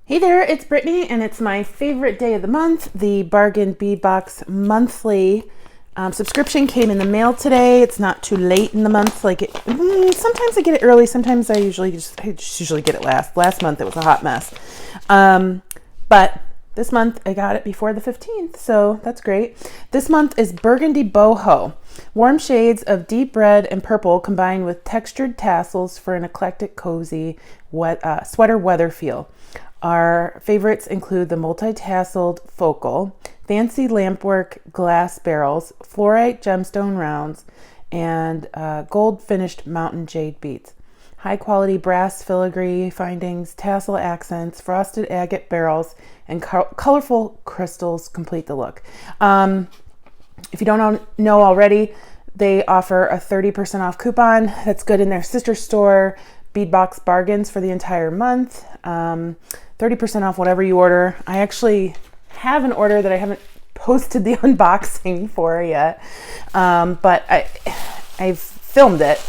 Hey there, it's Brittany, and it's my favorite day of the month. The Bargain Bead Box monthly subscription came in the mail today. It's not too late in the month. Sometimes I get it early. Sometimes I usually get it last. Last month it was a hot mess, but this month I got it before the 15th, so that's great. This month is Burgundy Boho. Warm shades of deep red and purple combined with textured tassels for an eclectic, cozy sweater weather feel. Our favorites include the multi-tasseled focal, fancy lampwork glass barrels, fluorite gemstone rounds, and gold finished mountain jade beads. High quality brass filigree findings, tassel accents, frosted agate barrels, and colorful crystals complete the look. If you don't know already, they offer a 30% off coupon that's good in their sister store, Beadbox Bargains, for the entire month. 30% off whatever you order. I actually have an order that I haven't posted the unboxing for yet, but I've filmed it.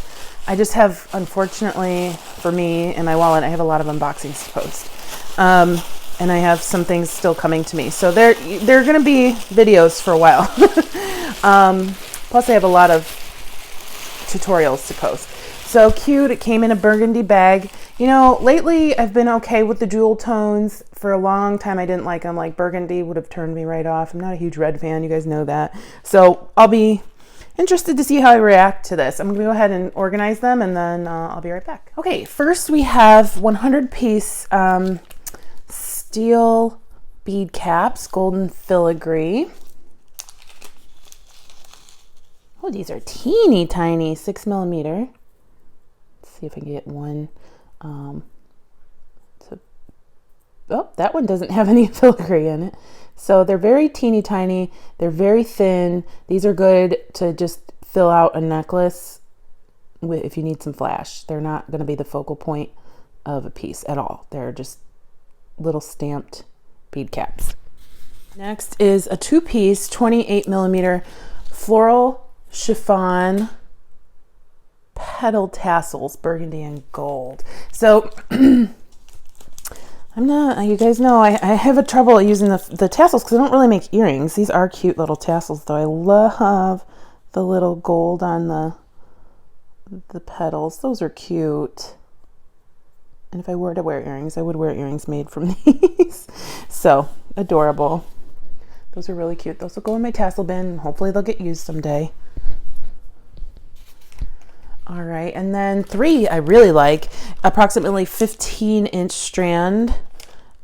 I just have, unfortunately for me and my wallet, I have a lot of unboxings to post, and I have some things still coming to me. So they're going to be videos for a while. Plus I have a lot of tutorials to post. So cute. It came in a burgundy bag. You know, lately I've been okay with the jewel tones. For a long time I didn't like them. Like burgundy would have turned me right off. I'm not a huge red fan. You guys know that. So I'll be interested to see how I react to this. I'm going to go ahead and organize them, and then I'll be right back. Okay, first we have 100-piece steel bead caps, golden filigree. Oh, these are teeny tiny, 6mm. See if I can get one. Oh, that one doesn't have any filigree in it. So they're very teeny tiny. They're very thin. These are good to just fill out a necklace with if you need some flash. They're not going to be the focal point of a piece at all. They're just little stamped bead caps. Next is a 2-piece 28mm floral chiffon petal tassels, burgundy and gold. So you guys know I have a trouble using the tassels because I don't really make earrings. These are cute little tassels though. I love the little gold on the petals. Those are cute. And if I were to wear earrings, I would wear earrings made from these. So adorable. Those are really cute. Those will go in my tassel bin. Hopefully they'll get used someday. All right, and then 3 I really like, approximately 15-inch strand,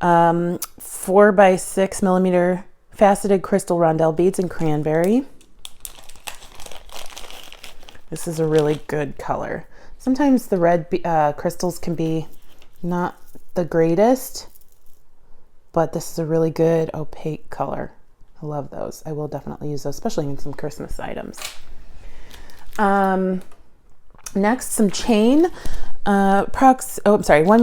4x6mm faceted crystal rondelle beads in cranberry. This is a really good color. Sometimes the red crystals can be not the greatest, but this is a really good opaque color. I love those. I will definitely use those, especially in some Christmas items. Next, some chain, 1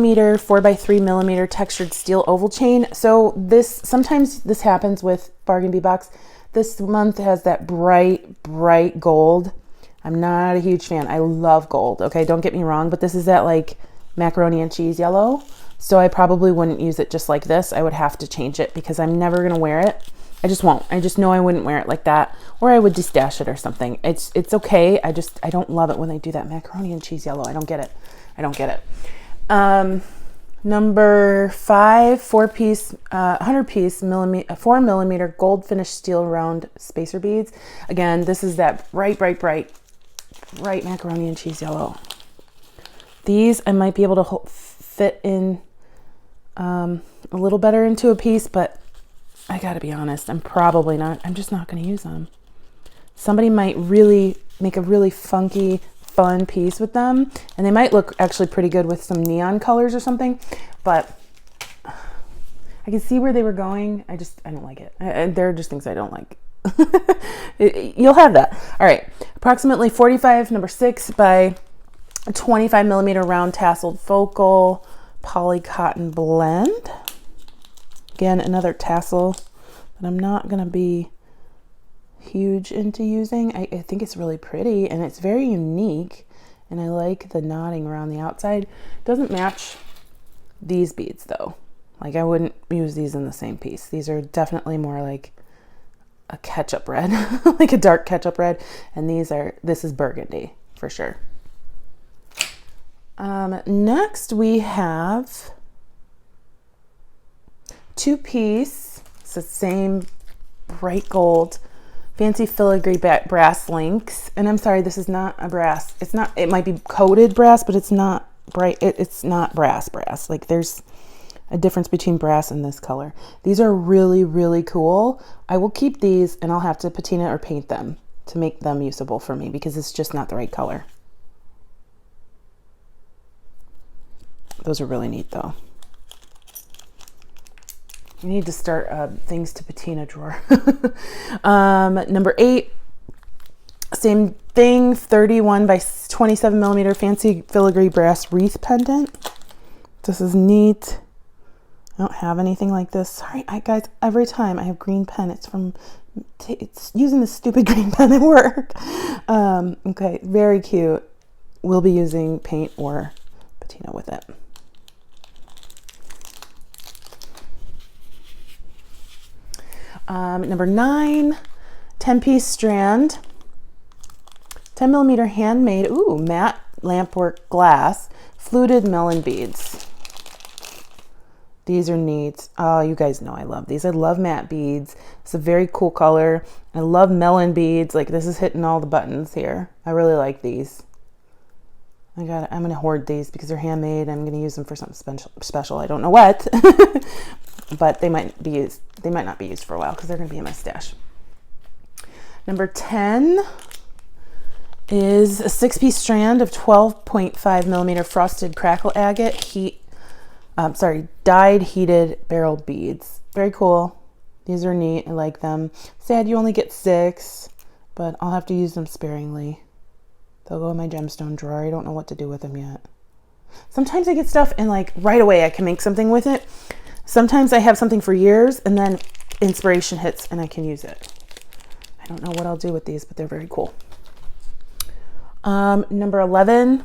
meter, 4x3mm textured steel oval chain. So sometimes this happens with Bargain Bead Box. This month has that bright gold. I'm not a huge fan. I love gold. Okay, don't get me wrong, but this is that like macaroni and cheese yellow. So I probably wouldn't use it just like this. I would have to change it because I'm never going to wear it. I just won't. I just know I wouldn't wear it like that, or I would just stash it or something. It's okay. I don't love it when they do that macaroni and cheese yellow. I don't get it. Number 5, 4-piece, 100-piece 4mm gold finished steel round spacer beads. Again, this is that bright macaroni and cheese yellow. These I might be able to fit in a little better into a piece, but I gotta be honest, I'm just not gonna use them. Somebody might really make a really funky, fun piece with them, and they might look actually pretty good with some neon colors or something, but I can see where they were going. I don't like it. There are just things I don't like. You'll have that. All right, approximately 45, number 6 by 25mm round tasseled focal poly cotton blend. Again, another tassel that I'm not going to be huge into using. I think it's really pretty and it's very unique, and I like the knotting around the outside. Doesn't match these beads though. Like I wouldn't use these in the same piece. These are definitely more like a ketchup red, like a dark ketchup red. And this is burgundy for sure. Next we have 2-piece. It's the same bright gold, fancy filigree brass links. And I'm sorry, this is not a brass. It's not, it might be coated brass, but it's not bright. It's not brass. Like there's a difference between brass and this color. These are really, really cool. I will keep these and I'll have to patina or paint them to make them usable for me because it's just not the right color. Those are really neat though. You need to start things to patina drawer. Number 8, same thing, 31 by 27 millimeter fancy filigree brass wreath pendant. This is neat. I don't have anything like this. Sorry, guys, every time I have green pen, it's using the stupid green pen at work. Okay, very cute. We'll be using paint or patina with it. Number 9, 10-piece strand, 10 millimeter handmade, matte lampwork glass, fluted melon beads. These are neat. Oh, you guys know I love these. I love matte beads. It's a very cool color. I love melon beads. Like this is hitting all the buttons here. I really like these. I'm gonna hoard these because they're handmade. I'm gonna use them for something special. I don't know what, but they might not be used for a while because they're gonna be in my stash. Number 10 is a 6-piece strand of 12.5 millimeter frosted crackle agate dyed heated barrel beads. Very cool. These are neat. I like them. Sad you only get 6, but I'll have to use them sparingly. They'll go in my gemstone drawer. I don't know what to do with them yet. Sometimes I get stuff and like right away I can make something with it. Sometimes I have something for years and then inspiration hits and I can use it. I don't know what I'll do with these, but they're very cool. Number 11,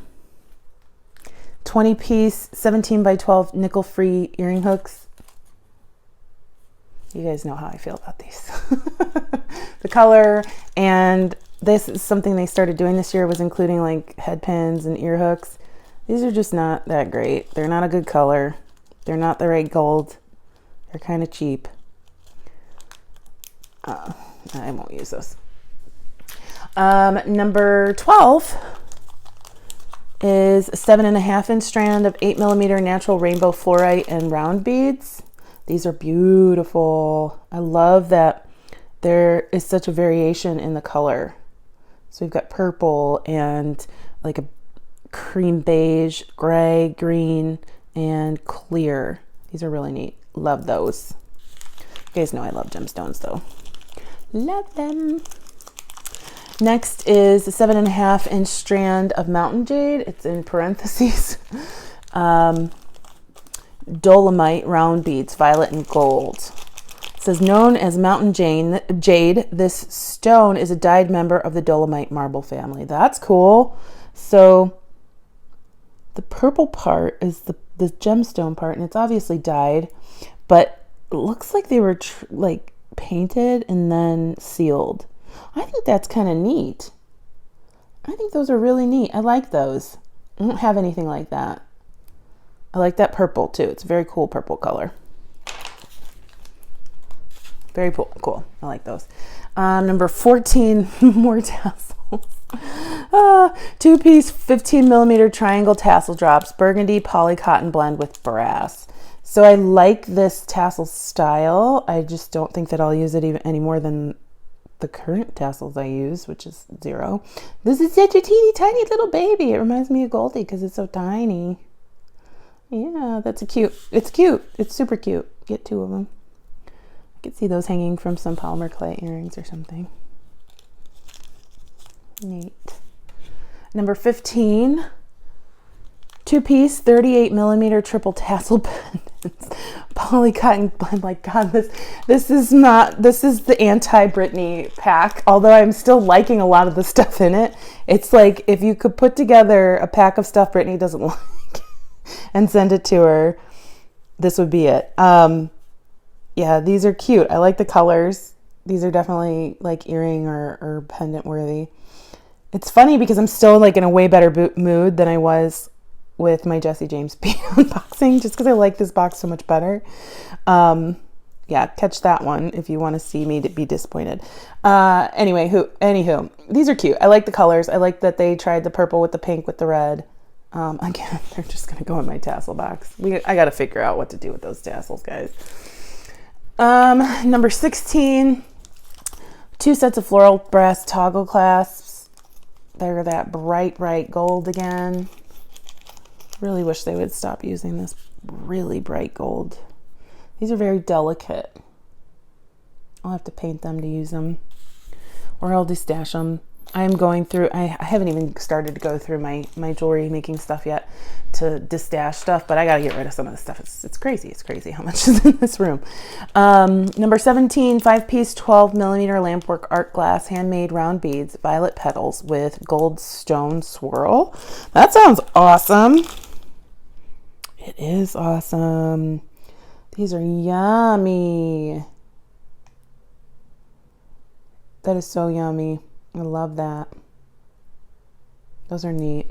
20-piece 17 by 12 nickel-free earring hooks. You guys know how I feel about these. The color, and this is something they started doing this year, was including like head pins and ear hooks. These are just not that great. They're not a good color. They're not the right gold. They're kind of cheap. I won't use those. Number 12 is a 7.5-inch strand of 8 millimeter natural rainbow fluorite and round beads. These are beautiful. I love that there is such a variation in the color. So we've got purple and like a cream beige, gray, green, and clear. These are really neat. Love those. You guys know I love gemstones though. Love them. Next is a 7.5-inch strand of mountain jade. It's in parentheses. Dolomite round beads, violet and gold. It says, known as mountain jade, this stone is a dyed member of the dolomite marble family. That's cool. So the purple part is the gemstone part, and it's obviously dyed, but it looks like they were like painted and then sealed. I think that's kind of neat. I think those are really neat. I like those. I don't have anything like that. I like that purple too. It's a very cool purple color. Very cool. I like those. Number 14, more tassels. 2-piece 15 millimeter triangle tassel drops, burgundy poly cotton blend with brass. So I like this tassel style. I just don't think that I'll use it even any more than the current tassels I use, which is 0. This is such a teeny tiny little baby. It reminds me of Goldie because it's so tiny. Yeah, that's cute. It's cute. It's super cute. Get 2 of them. I could see those hanging from some polymer clay earrings or something. Neat. Number 15, 2-piece 38 millimeter triple tassel pendants, poly cotton blend. Like God, this is the anti-Britney pack. Although I'm still liking a lot of the stuff in it. It's like if you could put together a pack of stuff Britney doesn't like and send it to her, this would be it. Yeah, these are cute. I like the colors. These are definitely like earring or pendant worthy. It's funny because I'm still like in a way better mood than I was with my Jesse James bead unboxing, just because I like this box so much better. Yeah, catch that one if you want to see me be disappointed. Anywho, these are cute. I like the colors. I like that they tried the purple with the pink with the red. Again, they're just gonna go in my tassel box. I got to figure out what to do with those tassels, guys. Number 16, 2 sets of floral brass toggle clasps. They're that bright gold again. Really wish they would stop using this really bright gold. These are very delicate. I'll have to paint them to use them, or I'll just stash them. I'm going through, I haven't even started to go through my jewelry making stuff yet to distash stuff, but I got to get rid of some of this stuff. It's crazy. It's crazy how much is in this room. Number 17, 5-piece 12mm lampwork art glass, handmade round beads, violet petals with gold stone swirl. That sounds awesome. It is awesome. These are yummy. That is so yummy. I love that. Those are neat.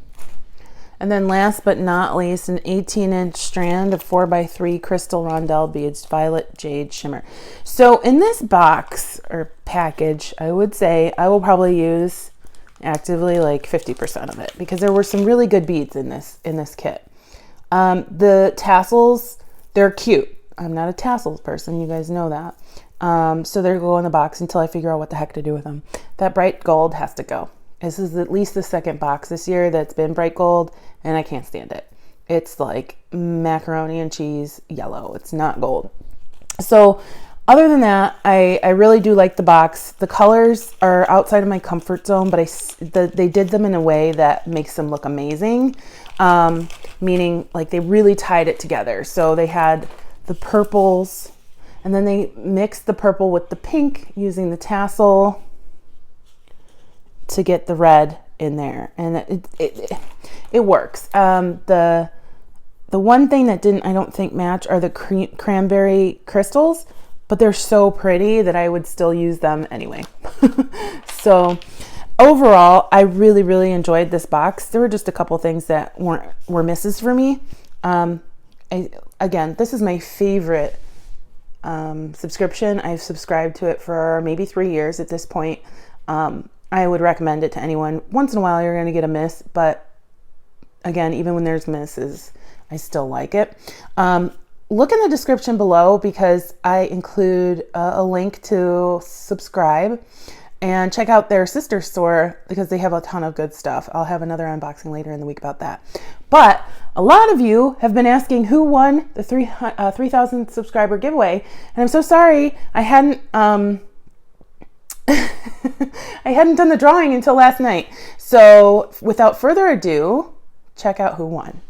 And then last but not least, an 18-inch strand of 4x3 crystal rondelle beads, violet jade shimmer. So in this box or package, I would say I will probably use actively like 50% of it, because there were some really good beads in this kit. The tassels, they're cute. I'm not a tassels person, you guys know that. So they're going in the box until I figure out what the heck to do with them. That bright gold has to go. This is at least the second box this year that's been bright gold, and I can't stand it. It's like macaroni and cheese yellow. It's not gold. So other than that, I really do like the box. The colors are outside of my comfort zone, but they did them in a way that makes them look amazing. Meaning like they really tied it together. So they had the purples, and then they mixed the purple with the pink using the tassel to get the red in there, and it works. The one thing that didn't, I don't think, match are the cranberry crystals, but they're so pretty that I would still use them anyway. So overall, I really enjoyed this box. There were just a couple things that were misses for me. Again, this is my favorite subscription. I've subscribed to it for maybe 3 years at this point. I would recommend it to anyone. Once in a while you're going to get a miss, but again, even when there's misses, I still like it. Look in the description below, because I include a link to subscribe and check out their sister store, because they have a ton of good stuff. I'll have another unboxing later in the week about that. But a lot of you have been asking who won the 3,000 subscriber giveaway, and I'm so sorry I hadn't I hadn't done the drawing until last night. So without further ado, check out who won.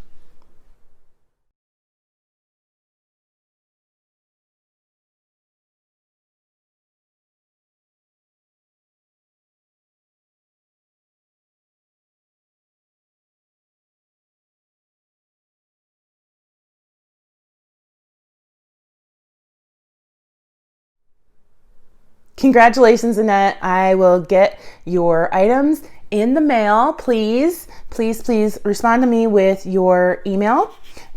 Congratulations, Annette. I will get your items in the mail. Please respond to me with your email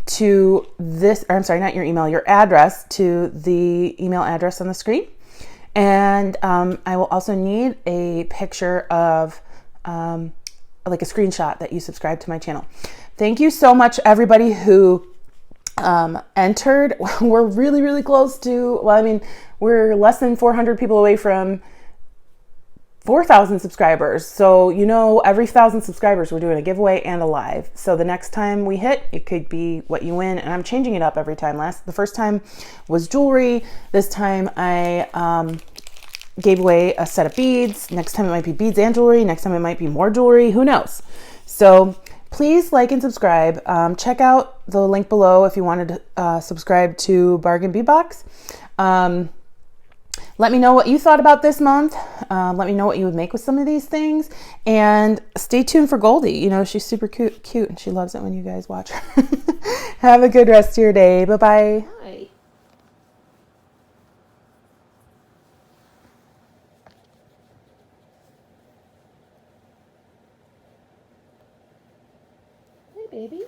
to this, or I'm sorry, not your email, your address to the email address on the screen. And I will also need a picture of like a screenshot that you subscribe to my channel. Thank you so much, everybody who entered. We're really close to, well, I mean, we're less than 400 people away from 4,000 subscribers. So, you know, every 1,000 subscribers, we're doing a giveaway and a live. So the next time we hit, it could be what you win. And I'm changing it up every time. The first time was jewelry. This time I gave away a set of beads. Next time it might be beads and jewelry. Next time it might be more jewelry. Who knows? So please like and subscribe. Check out the link below if you wanted to subscribe to Bargain Bead Box. Let me know what you thought about this month. Let me know what you would make with some of these things. And stay tuned for Goldie. You know, she's super cute and she loves it when you guys watch her. Have a good rest of your day. Bye-bye. Bye. Hey, baby.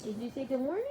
Did you say good morning?